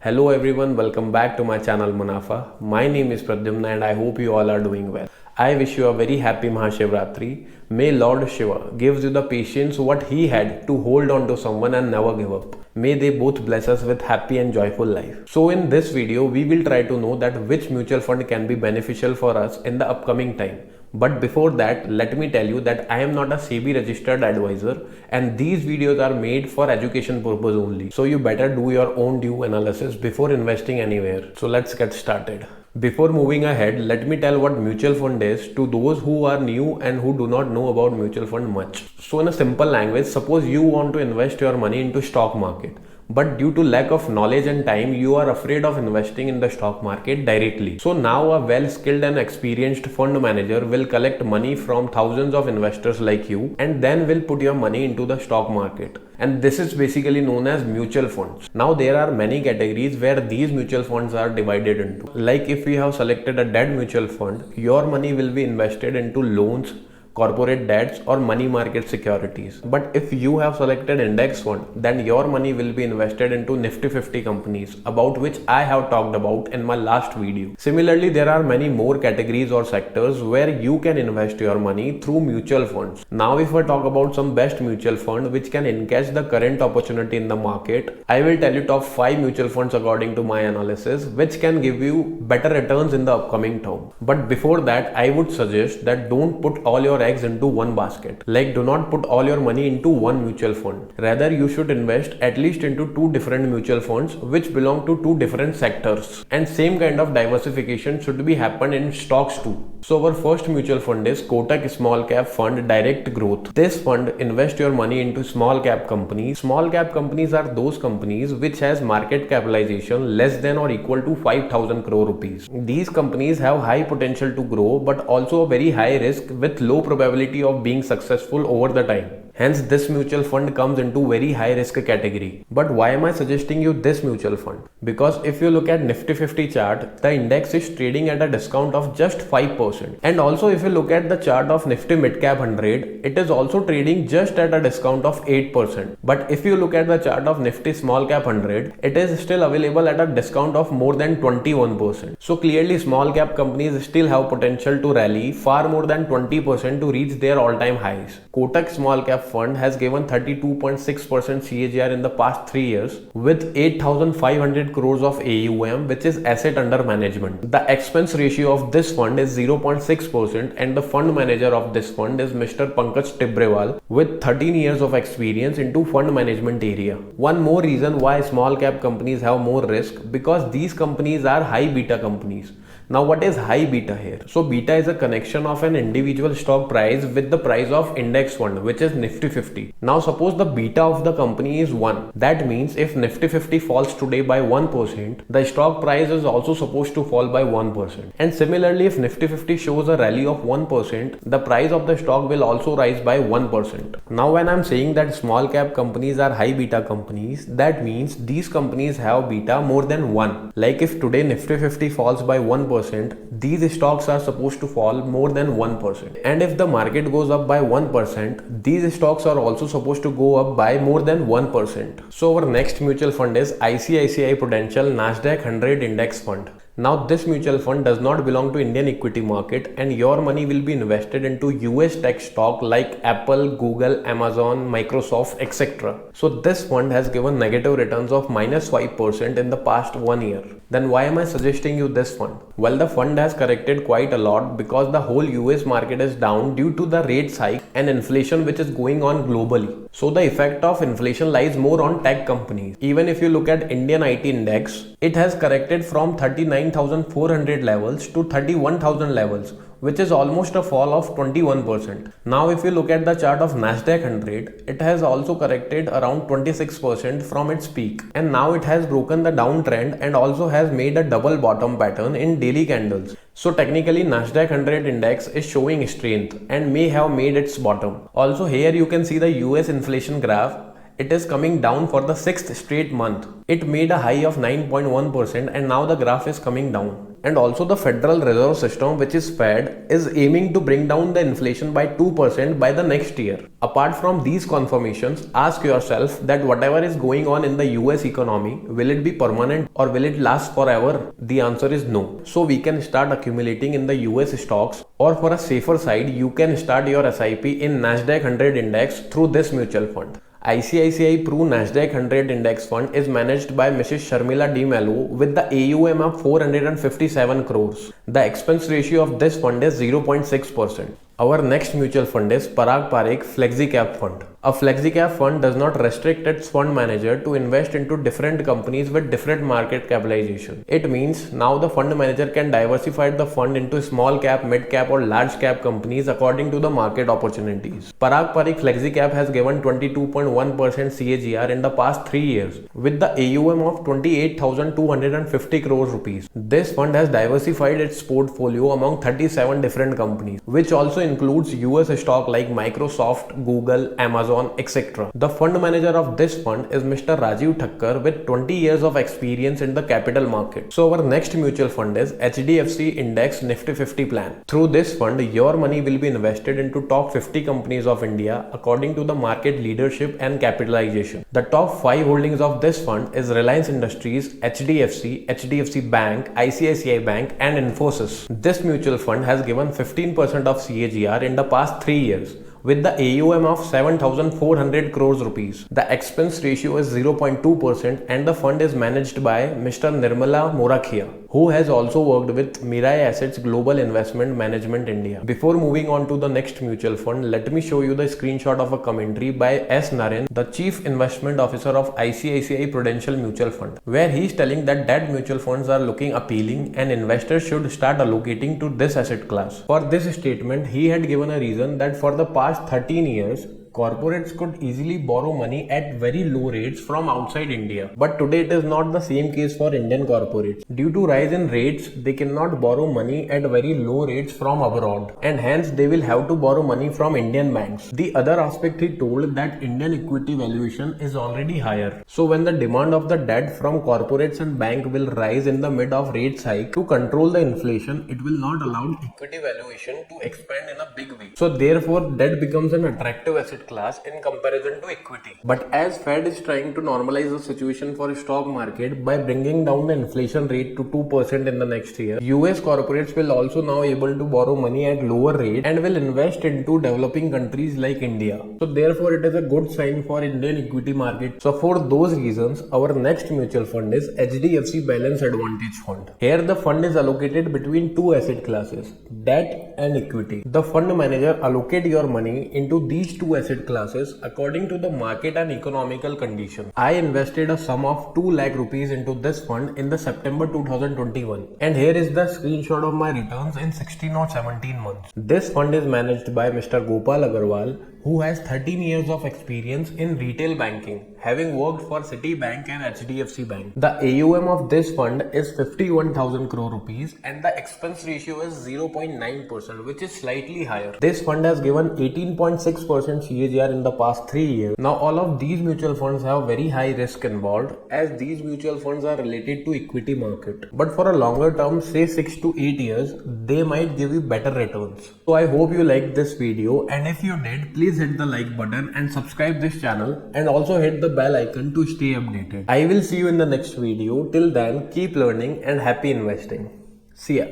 Hello everyone, welcome back to my channel Munafa. My name is Pradyumna and I hope you all are doing well. I wish you a very happy Mahashivratri. May Lord Shiva gives you the patience what he had to hold on to someone and never give up. May they both bless us with happy and joyful life. So in this video, we will try to know that which mutual fund can be beneficial for us in the upcoming time. But before that, let me tell you that I am not a SEBI registered advisor and these videos are made for education purpose only. So you better do your own due analysis before investing anywhere. So let's get started. Before moving ahead, let me tell what mutual fund is to those who are new and who do not know about mutual fund much. So in a simple language, suppose you want to invest your money into stock market. But due to lack of knowledge and time, you are afraid of investing in the stock market directly. So now a well-skilled and experienced fund manager will collect money from thousands of investors like you and then will put your money into the stock market. And this is basically known as mutual funds. Now there are many categories where these mutual funds are divided into. Like if you have selected a debt mutual fund, your money will be invested into loans, corporate debts or money market securities. But if you have selected index fund, then your money will be invested into Nifty 50 companies, about which I have talked about in my last video. Similarly, there are many more categories or sectors where you can invest your money through mutual funds. Now if I talk about some best mutual fund which can encash the current opportunity in the market, I will tell you top 5 mutual funds according to my analysis which can give you better returns in the upcoming term. But before that, I would suggest that don't put all your eggs into one basket. Like do not put all your money into one mutual fund. Rather, you should invest at least into 2 different mutual funds which belong to 2 different sectors. And same kind of diversification should be happen in stocks too. So our first mutual fund is Kotak Small Cap Fund Direct Growth. This fund invest your money into small cap companies. Small cap companies are those companies which has market capitalization less than or equal to 5,000 crore rupees. These companies have high potential to grow but also a very high risk with low probability of being successful over the time. Hence, this mutual fund comes into very high risk category. But why am I suggesting you this mutual fund? Because if you look at Nifty 50 chart, the index is trading at a discount of just 5%. And also if you look at the chart of Nifty Mid Cap 100, it is also trading just at a discount of 8%. But if you look at the chart of Nifty Small Cap 100, it is still available at a discount of more than 21%. So clearly small cap companies still have potential to rally far more than 20% to reach their all-time highs. Kotak Small Cap Fund has given 32.6% CAGR in the past 3 years with 8,500 crores of AUM, which is asset under management. The expense ratio of this fund is 0.6% and the fund manager of this fund is Mr. Pankaj Tibrewal with 13 years of experience into fund management area. One more reason why small cap companies have more risk, because these companies are high beta companies. Now what is high beta here? So beta is a connection of an individual stock price with the price of index fund, which is Nifty 50. Now suppose the beta of the company is 1. That means if Nifty 50 falls today by 1%, the stock price is also supposed to fall by 1%. And similarly, if Nifty 50 shows a rally of 1%, the price of the stock will also rise by 1%. Now when I'm saying that small cap companies are high beta companies, that means these companies have beta more than 1. Like if today Nifty 50 falls by 1%, these stocks are supposed to fall more than 1%. And if the market goes up by 1%, these stocks are also supposed to go up by more than 1%. So our next mutual fund is ICICI Prudential Nasdaq 100 Index Fund. Now this mutual fund does not belong to Indian equity market and your money will be invested into US tech stock like Apple, Google, Amazon, Microsoft, etc. So this fund has given negative returns of -5% in the past 1 year. Then why am I suggesting you this fund? Well, the fund has corrected quite a lot because the whole US market is down due to the rates hike and inflation which is going on globally. So the effect of inflation lies more on tech companies. Even if you look at Indian IT index, it has corrected from 39,400 levels to 31,000 levels, which is almost a fall of 21%. Now if you look at the chart of Nasdaq 100, it has also corrected around 26% from its peak. And now it has broken the downtrend and also has made a double bottom pattern in daily candles. So technically Nasdaq 100 index is showing strength and may have made its bottom. Also here you can see the US inflation graph. It is coming down for the 6th straight month. It made a high of 9.1% and now the graph is coming down. And also the Federal Reserve System, which is Fed, is aiming to bring down the inflation by 2% by the next year. Apart from these confirmations, ask yourself that whatever is going on in the US economy, will it be permanent or will it last forever? The answer is no. So we can start accumulating in the US stocks, or for a safer side, you can start your SIP in Nasdaq 100 index through this mutual fund. ICICI Pru Nasdaq 100 Index Fund is managed by Mrs. Sharmila D. Mello with the AUM of 457 crores. The expense ratio of this fund is 0.6%. Our next mutual fund is Parag Parikh FlexiCap Fund. A FlexiCap fund does not restrict its fund manager to invest into different companies with different market capitalization. It means now the fund manager can diversify the fund into small cap, mid cap or large cap companies according to the market opportunities. Parag Parikh FlexiCap has given 22.1% CAGR in the past 3 years with the AUM of 28,250 crores rupees. This fund has diversified its portfolio among 37 different companies, which also includes US stock like Microsoft, Google, Amazon, etc. The fund manager of this fund is Mr. Rajiv Thakkar with 20 years of experience in the capital market. So our next mutual fund is HDFC Index Nifty 50 plan. Through this fund, your money will be invested into top 50 companies of India according to the market leadership and capitalization. The top 5 holdings of this fund is Reliance Industries, HDFC, HDFC Bank, ICICI Bank and Infosys. This mutual fund has given 15% of CAGR in the past 3 years with the AUM of 7,400 crores rupees. The expense ratio is 0.2% and the fund is managed by Mr. Nirmala Morakhia, who has also worked with Mirae Assets Global Investment Management India. Before moving on to the next mutual fund, let me show you the screenshot of a commentary by S. Naren, the Chief Investment Officer of ICICI Prudential Mutual Fund, where he is telling that debt mutual funds are looking appealing and investors should start allocating to this asset class. For this statement, he had given a reason that for the past 13 years, corporates could easily borrow money at very low rates from outside India. But today it is not the same case for Indian corporates. Due to rise in rates, they cannot borrow money at very low rates from abroad and hence they will have to borrow money from Indian banks. The other aspect he told that Indian equity valuation is already higher. So when the demand of the debt from corporates and bank will rise in the mid of rates hike to control the inflation, it will not allow equity valuation to expand in a big way. So therefore debt becomes an attractive asset class in comparison to equity. But as Fed is trying to normalize the situation for stock market by bringing down the inflation rate to 2% in the next year, US corporates will also now able to borrow money at lower rate and will invest into developing countries like India. So therefore it is a good sign for Indian equity market. So for those reasons, our next mutual fund is HDFC Balance Advantage Fund. Here the fund is allocated between two asset classes, debt and equity. The fund manager allocate your money into these two asset classes according to the market and economical condition. I invested a sum of 2 lakh rupees into this fund in the September 2021 and here is the screenshot of my returns in 16 or 17 months. This fund is managed by Mr. Gopal Agarwal, who has 13 years of experience in retail banking, having worked for Citibank and HDFC Bank. The AUM of this fund is 51,000 crore rupees and the expense ratio is 0.9%, which is slightly higher. This fund has given 18.6% CAGR in the past 3 years. Now all of these mutual funds have very high risk involved as these mutual funds are related to equity market. But for a longer term, say 6 to 8 years, they might give you better returns. So I hope you liked this video, and if you did, please hit the like button and subscribe this channel and also hit the bell icon to stay updated. I will see you in the next video. Till then, keep learning and happy investing. See ya.